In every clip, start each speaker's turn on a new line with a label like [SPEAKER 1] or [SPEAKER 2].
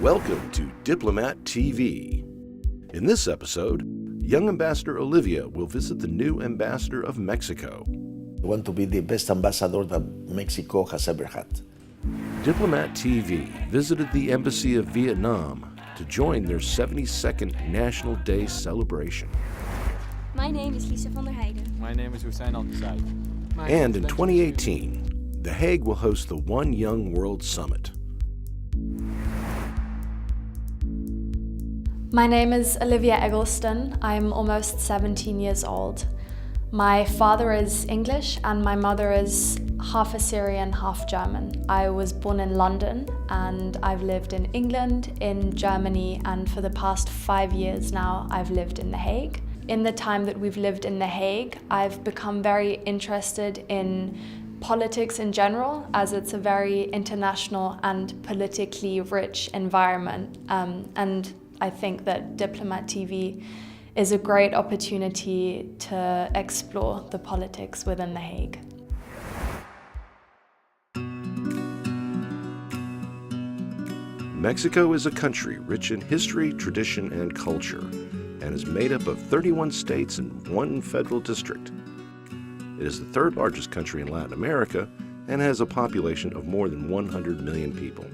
[SPEAKER 1] Welcome to Diplomat TV. In this episode, young Ambassador Olivia will visit the new ambassador of Mexico.
[SPEAKER 2] I want to be the best ambassador that Mexico has ever had.
[SPEAKER 1] Diplomat TV visited the embassy of Vietnam to join their 72nd National Day celebration.
[SPEAKER 3] My name is Lisa van der Heijden.
[SPEAKER 4] My name is Hussein Al-Qasai.
[SPEAKER 1] And in 2018, The Hague will host the One Young World Summit.
[SPEAKER 5] My name is Olivia Eggleston. I'm almost 17 years old. My father is English and my mother is half Assyrian, half German. I was born in London and I've lived in England, in Germany, and for the past 5 years now I've lived in The Hague. In the time that we've lived in The Hague, I've become very interested in politics in general, as it's a very international and politically rich environment. And I think that Diplomat TV is a great opportunity to explore the politics within The Hague.
[SPEAKER 1] Mexico is a country rich in history, tradition, and culture, and is made up of 31 states and 1 federal district. It is the 3rd largest country in Latin America and has a population of more than 100 million people.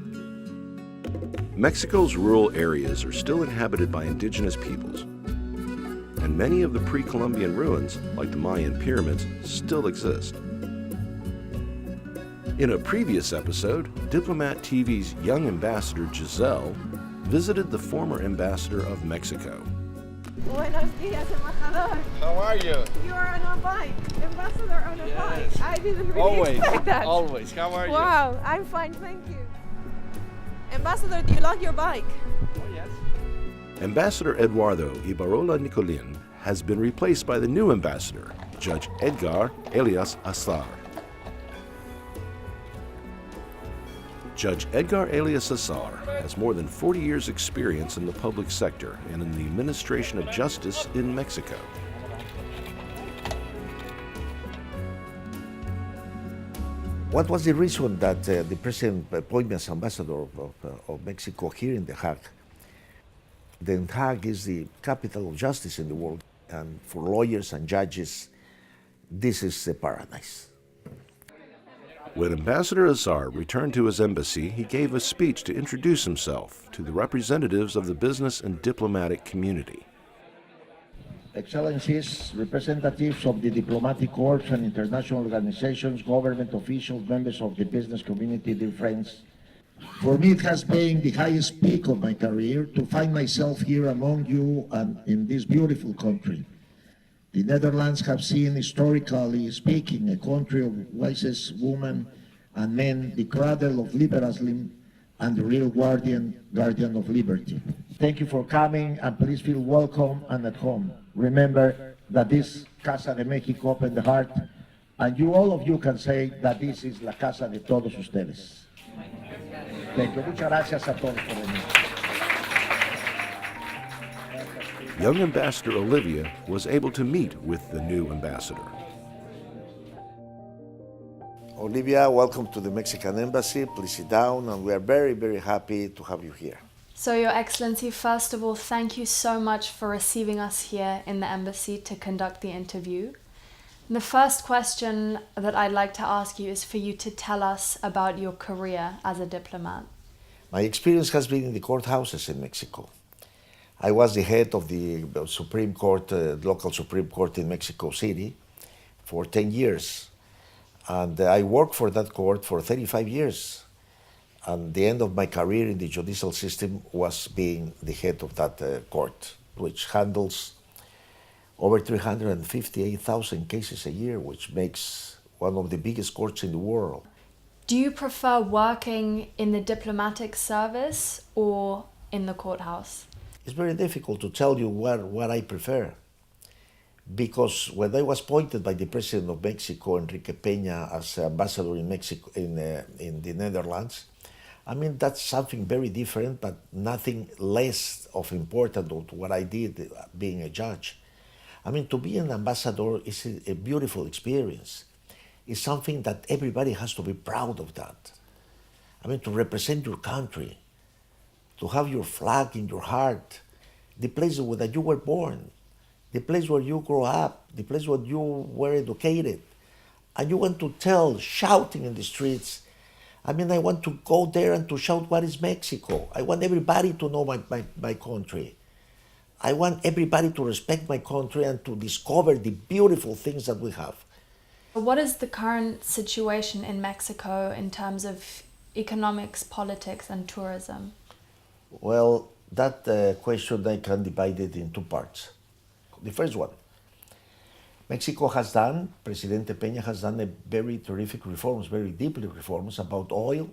[SPEAKER 1] Mexico's rural areas are still inhabited by indigenous peoples, and many of the pre-Columbian ruins, like the Mayan pyramids, still exist. In a previous episode, Diplomat TV's young ambassador Giselle visited the former ambassador of Mexico.
[SPEAKER 6] Buenos dias, embajador.
[SPEAKER 4] How are you?
[SPEAKER 6] You are on a bike, ambassador on a bike. I didn't really expect that.
[SPEAKER 4] Always. How are you?
[SPEAKER 6] Wow, I'm fine, thank you. Ambassador, do you like your bike?
[SPEAKER 4] Oh, yes.
[SPEAKER 1] Ambassador Eduardo Ibarola Nicolin has been replaced by the new ambassador, Judge Edgar Elias Azar. Judge Edgar Elias Azar has more than 40 years' experience in the public sector and in the administration of justice in Mexico.
[SPEAKER 2] What was the reason that the president appointed me as ambassador of Mexico here in The Hague? The Hague is the capital of justice in the world, and for lawyers and judges, this is a paradise.
[SPEAKER 1] When Ambassador Azar returned to his embassy, he gave a speech to introduce himself to the representatives of the business and diplomatic community.
[SPEAKER 7] Excellencies, representatives of the diplomatic corps and international organizations, government officials, members of the business community, dear friends. For me, it has been the highest peak of my career to find myself here among you and in this beautiful country. The Netherlands have seen, historically speaking, a country of wisest women and men, the cradle of liberalism and the real guardian of liberty. Thank you for coming, and please feel welcome and at home. Remember that this Casa de México opened the heart, and you, all of you, can say that this is la casa de todos ustedes. Thank you. Muchas gracias a todos por venir.
[SPEAKER 1] Young Ambassador Olivia was able to meet with the new ambassador.
[SPEAKER 2] Olivia, welcome to the Mexican Embassy. Please sit down, and we are very, very happy to have you here.
[SPEAKER 5] So, Your Excellency, first of all, thank you so much for receiving us here in the embassy to conduct the interview. The first question that I'd like to ask you is for you to tell us about your career as a diplomat.
[SPEAKER 2] My experience has been in the courthouses in Mexico. I was the head of the Supreme Court, local Supreme Court in Mexico City for 10 years. And I worked for that court for 35 years. And the end of my career in the judicial system was being the head of that court, which handles over 358,000 cases a year, which makes one of the biggest courts in the world.
[SPEAKER 5] Do you prefer working in the diplomatic service or in the courthouse?
[SPEAKER 2] It's very difficult to tell you what I prefer, because when I was appointed by the President of Mexico, Enrique Peña, as ambassador in Mexico, in the Netherlands, I mean, that's something very different, but nothing less of important than what I did being a judge. I mean, to be an ambassador is a beautiful experience. It's something that everybody has to be proud of that. I mean, to represent your country, to have your flag in your heart, the place where you were born, the place where you grew up, the place where you were educated. And you want to tell, shouting in the streets. I mean, I want to go there and to shout, what is Mexico? I want everybody to know my country. I want everybody to respect my country and to discover the beautiful things that we have.
[SPEAKER 5] What is the current situation in Mexico in terms of economics, politics, and tourism?
[SPEAKER 2] Well, that question I can divide it in two parts. The first one, Mexico has done, Presidente Peña has done a very terrific reforms, very deeply reforms about oil,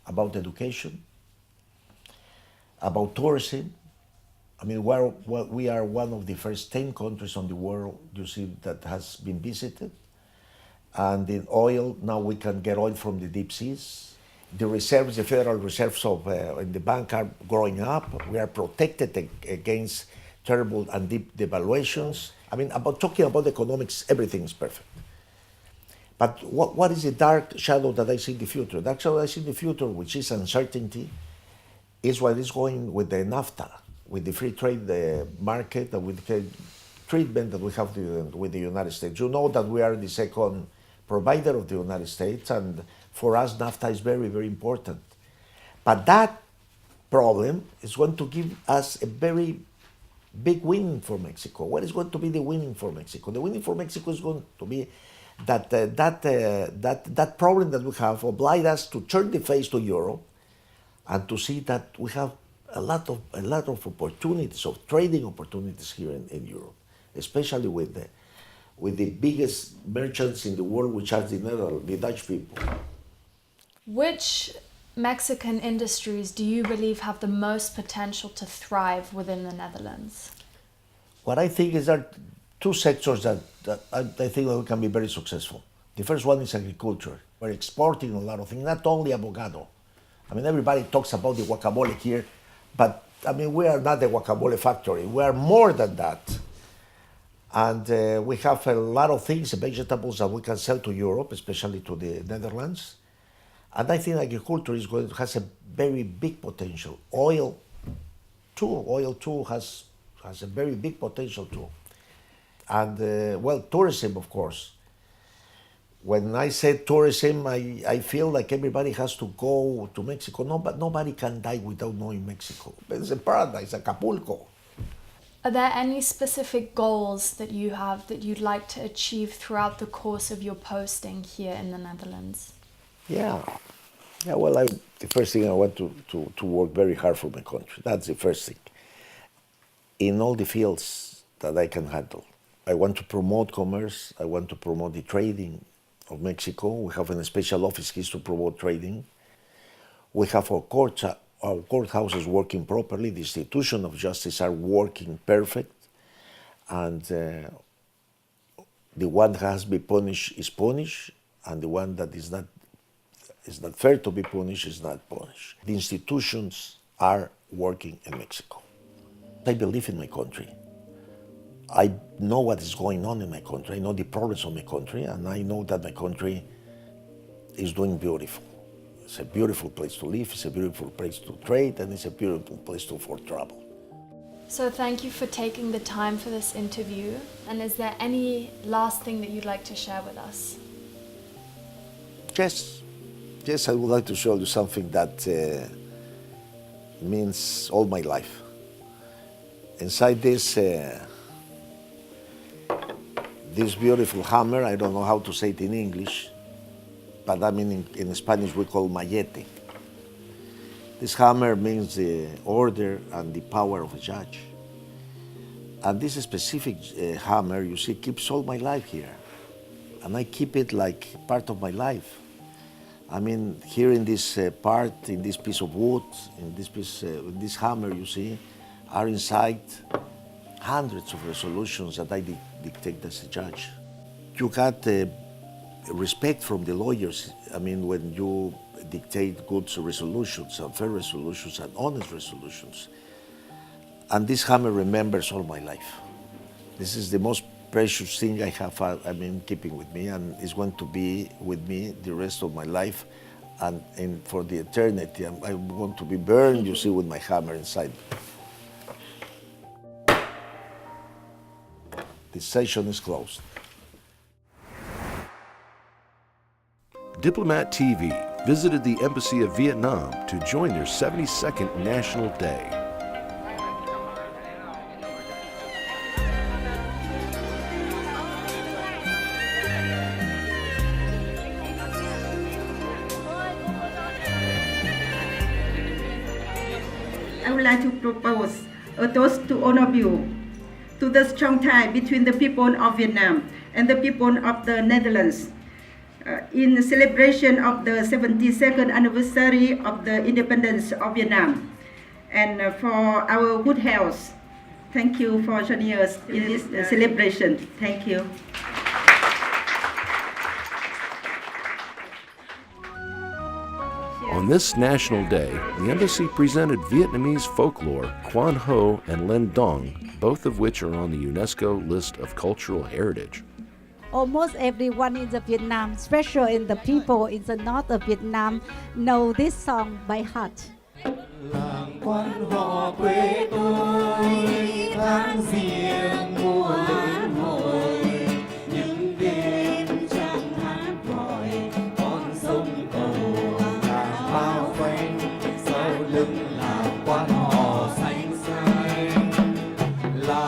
[SPEAKER 2] about education, about tourism. I mean, we are one of the first 10 countries on the world, you see, that has been visited. And in oil, now we can get oil from the deep seas. The reserves, the federal reserves in the bank are growing up. We are protected against terrible and deep devaluations. I mean, talking about economics, everything is perfect. But what is the dark shadow that I see in the future? The dark shadow I see in the future, which is uncertainty, is what is going with the NAFTA, with the free trade market, with the treatment that we have with the United States. You know that we are the second provider of the United States, and for us, NAFTA is very, very important. But that problem is going to give us a very big win for Mexico. What is going to be the winning for Mexico? The winning for Mexico is going to be that that problem that we have obliged us to turn the face to Europe and to see that we have a lot of opportunities, of trading opportunities here in Europe, especially with the biggest merchants in the world, which are the Dutch people.
[SPEAKER 5] Which Mexican industries do you believe have the most potential to thrive within the Netherlands?
[SPEAKER 2] What I think is there are two sectors that I think that we can be very successful. The first one is agriculture. We're exporting a lot of things, not only avocado. I mean, everybody talks about the guacamole here, but I mean, we are not the guacamole factory. We are more than that. And we have a lot of things, vegetables that we can sell to Europe, especially to the Netherlands. And I think agriculture has a very big potential. Oil too has a very big potential too. And well, tourism, of course. When I say tourism, I feel like everybody has to go to Mexico. No, but nobody can die without knowing Mexico. It's a paradise, Acapulco.
[SPEAKER 5] Are there any specific goals that you have that you'd like to achieve throughout the course of your posting here in the Netherlands?
[SPEAKER 2] Yeah. Well, the first thing I want to work very hard for my country. That's the first thing. In all the fields that I can handle. I want to promote commerce. I want to promote the trading of Mexico. We have a special office here to promote trading. We have our courthouses working properly. The institution of justice are working perfect. And the one that has to be punished is punished, and the one that is not fair to be punished is not punished. The institutions are working in Mexico. I believe in my country. I know what is going on in my country. I know the problems of my country, and I know that my country is doing beautiful. It's a beautiful place to live, it's a beautiful place to trade, and it's a beautiful place for travel.
[SPEAKER 5] So thank you for taking the time for this interview. And is there any last thing that you'd like to share with us?
[SPEAKER 2] Yes, I would like to show you something that means all my life. Inside this beautiful hammer, I don't know how to say it in English, but I mean in Spanish we call mallete. This hammer means the order and the power of a judge. And this specific hammer, you see, keeps all my life here. And I keep it like part of my life. I mean, here in this part, in this piece of wood, in this hammer, you see, are inside hundreds of resolutions that I dictate as a judge. You got respect from the lawyers. I mean, when you dictate good resolutions, and fair resolutions, and honest resolutions. And this hammer remembers all my life. This is the most precious thing I have, keeping with me, and is going to be with me the rest of my life and for the eternity. I want to be burned, you see, with my hammer inside. This session is closed.
[SPEAKER 1] Diplomat TV visited the Embassy of Vietnam to join their 72nd National Day.
[SPEAKER 8] I would like to propose a toast to all of you, to the strong tie between the people of Vietnam and the people of the Netherlands. In the celebration of the 72nd anniversary of the independence of Vietnam, and for our good health. Thank you for joining us in this celebration. Thank you.
[SPEAKER 1] On this National Day, the embassy presented Vietnamese folklore, Quan Ho and Len Dong, both of which are on the UNESCO list of cultural heritage.
[SPEAKER 9] Almost everyone in the Vietnam, especially in the people in the north of Vietnam, know this song by heart.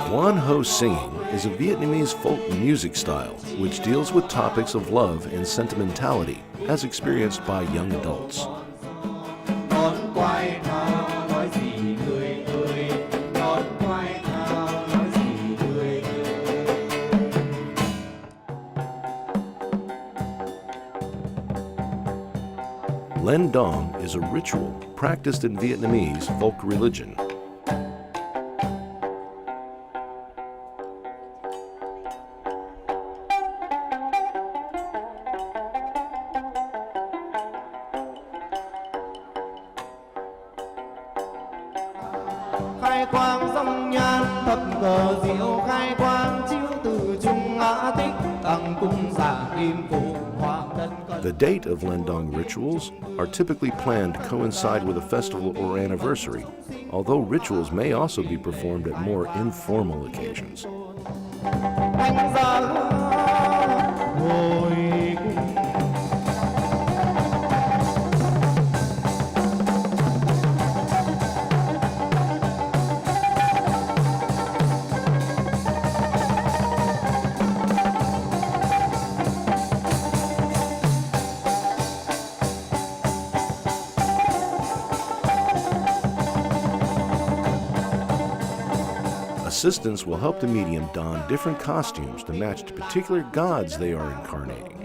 [SPEAKER 1] Quan Ho singing is a Vietnamese folk music style which deals with topics of love and sentimentality as experienced by young adults. Len Dong is a ritual practiced in Vietnamese folk religion.
[SPEAKER 10] khai quang dòng nhan thật cờ diệu khai quang chiếu từ trung ngã tích tăng cung giả kim phủ hoàng đất.
[SPEAKER 1] The date of Len Dong rituals are typically planned to coincide with a festival or anniversary, although rituals may also be performed at more informal occasions.
[SPEAKER 10] Anh ra hồi cung.
[SPEAKER 1] Assistants will help the medium don different costumes to match the particular gods they are incarnating.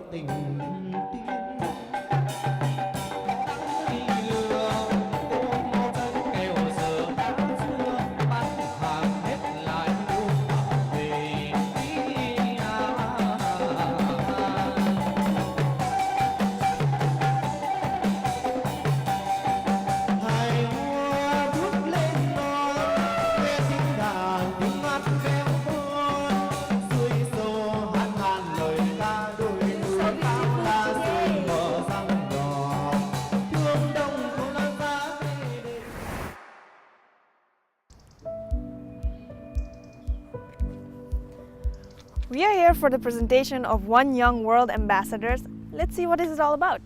[SPEAKER 6] We are here for the presentation of One Young World Ambassadors. Let's see what this is all about.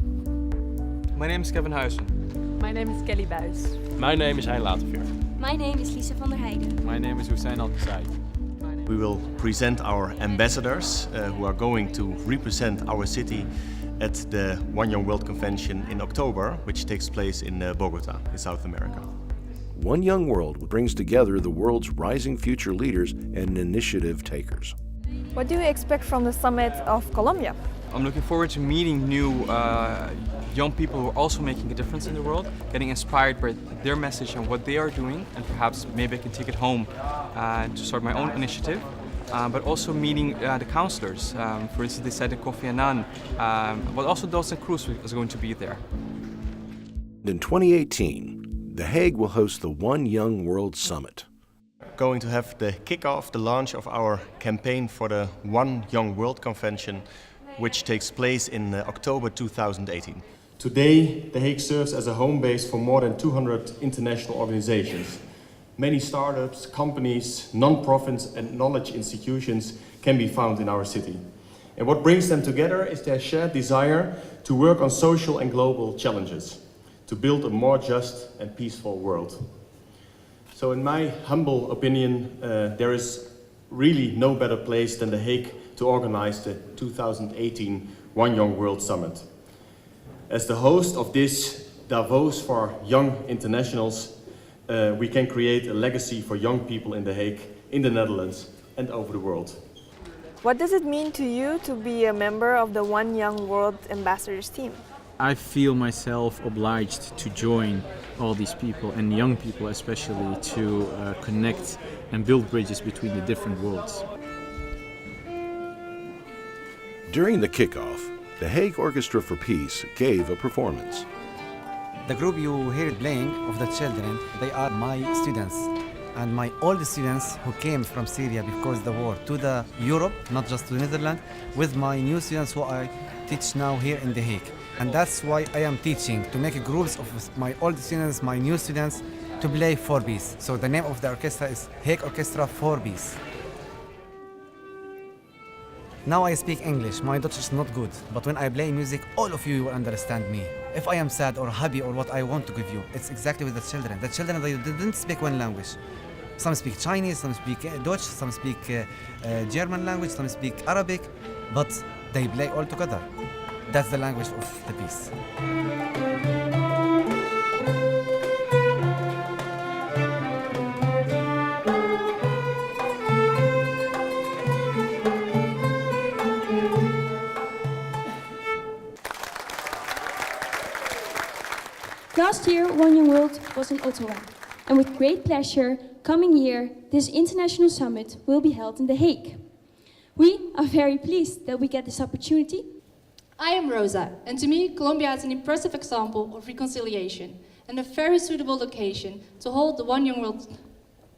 [SPEAKER 4] My name is Kevin Huijsen.
[SPEAKER 11] My name is Kelly Buys.
[SPEAKER 4] My name is Hein Laterveer.
[SPEAKER 3] My name is Lisa van der Heijden.
[SPEAKER 4] My name is Hussein Al-Qasai.
[SPEAKER 12] We will present our ambassadors who are going to represent our city at the One Young World Convention in October, which takes place in Bogota, in South America.
[SPEAKER 1] One Young World brings together the world's rising future leaders and initiative takers.
[SPEAKER 6] What do you expect from the summit of Colombia?
[SPEAKER 4] I'm looking forward to meeting new young people who are also making a difference in the world, getting inspired by their message and what they are doing, and perhaps maybe I can take it home to start my own initiative. But also meeting the councillors. For instance, they said that Kofi Annan, but also Dalton Cruz is going to be there.
[SPEAKER 1] In 2018, The Hague will host the One Young World Summit.
[SPEAKER 12] Going to have the kickoff, the launch of our campaign for the One Young World Convention, which takes place in October 2018. Today, The Hague serves as a home base for more than 200 international organizations. Many startups, companies, non-profits and knowledge institutions can be found in our city. And what brings them together is their shared desire to work on social and global challenges, to build a more just and peaceful world. So in my humble opinion, there is really no better place than The Hague to organize the 2018 One Young World Summit. As the host of this Davos for young internationals, we can create a legacy for young people in The Hague, in the Netherlands and over the world.
[SPEAKER 6] What does it mean to you to be a member of the One Young World Ambassadors team?
[SPEAKER 13] I feel myself obliged to join all these people, and young people especially, to connect and build bridges between the different worlds.
[SPEAKER 1] During the kickoff, the Hague Orchestra for Peace gave a performance.
[SPEAKER 14] The group you hear it playing of the children, they are my students. And my old students who came from Syria because of the war to the Europe, not just to the Netherlands, with my new students who I teach now here in The Hague. And that's why I am teaching, to make groups of my old students, my new students, to play for peace. So the name of the orchestra is Hague Orchestra for Peace. Now I speak English, my Dutch is not good, but when I play music, all of you will understand me. If I am sad or happy or what I want to give you, it's exactly with the children. The children, they didn't speak one language. Some speak Chinese, some speak Dutch, some speak German language, some speak Arabic, but they play all together. That's the language of the peace.
[SPEAKER 3] Last year, One Young World was in Ottawa, and with great pleasure, coming year, this international summit will be held in The Hague. We are very pleased that we get this opportunity.
[SPEAKER 15] I am Rosa, and to me, Colombia is an impressive example of reconciliation and a very suitable location to hold the One Young World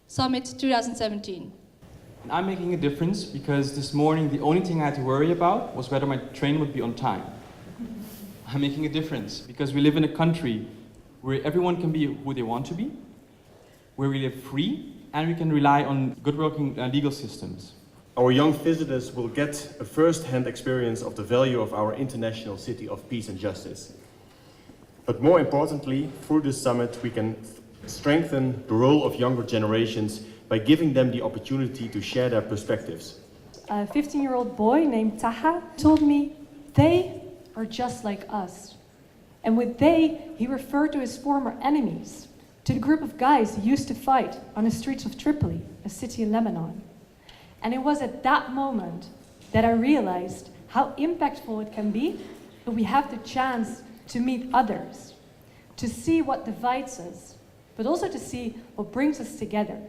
[SPEAKER 15] Summit 2017.
[SPEAKER 4] I'm making a difference because this morning the only thing I had to worry about was whether my train would be on time. I'm making a difference because we live in a country where everyone can be who they want to be, where we live free, and we can rely on good working legal systems.
[SPEAKER 12] Our young visitors will get a first-hand experience of the value of our international city of peace and justice. But more importantly, through this summit, we can strengthen the role of younger generations by giving them the opportunity to share their perspectives.
[SPEAKER 11] A 15-year-old boy named Taha told me, "They are just like us." And with they, he referred to his former enemies, to the group of guys he used to fight on the streets of Tripoli, a city in Lebanon. And it was at that moment that I realized how impactful it can be if we have the chance to meet others, to see what divides us, but also to see what brings us together.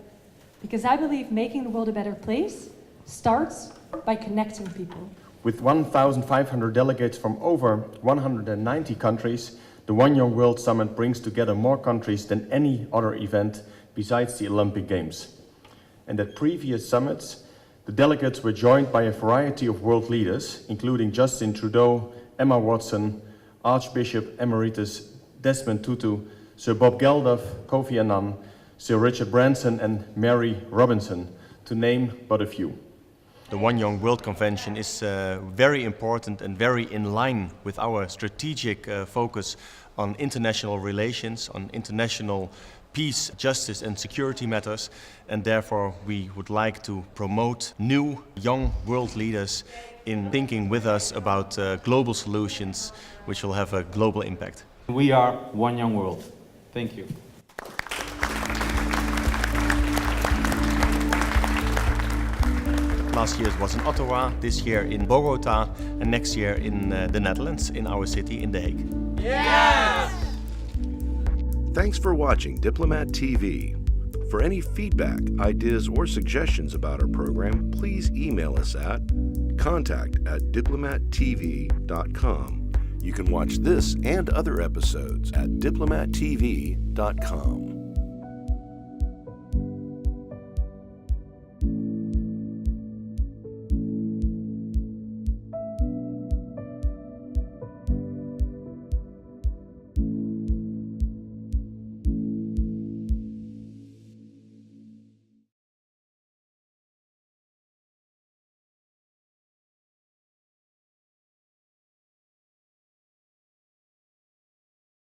[SPEAKER 11] Because I believe making the world a better place starts by connecting people.
[SPEAKER 12] With 1,500 delegates from over 190 countries, the One Young World Summit brings together more countries than any other event besides the Olympic Games. And at previous summits, the delegates were joined by a variety of world leaders, including Justin Trudeau, Emma Watson, Archbishop Emeritus Desmond Tutu, Sir Bob Geldof, Kofi Annan, Sir Richard Branson and Mary Robinson, to name but a few. The One Young World Convention is very important and very in line with our strategic focus on international relations, on international peace, justice and security matters, and therefore we would like to promote new young world leaders in thinking with us about global solutions which will have a global impact.
[SPEAKER 4] We are One Young World. Thank you.
[SPEAKER 12] Last year it was in Ottawa, this year in Bogota, and next year in the Netherlands, in our city, in The Hague.
[SPEAKER 1] Yes! Thanks for watching Diplomat TV. For any feedback, ideas, or suggestions about our program, please email us at contact@diplomattv.com. You can watch this and other episodes at diplomattv.com.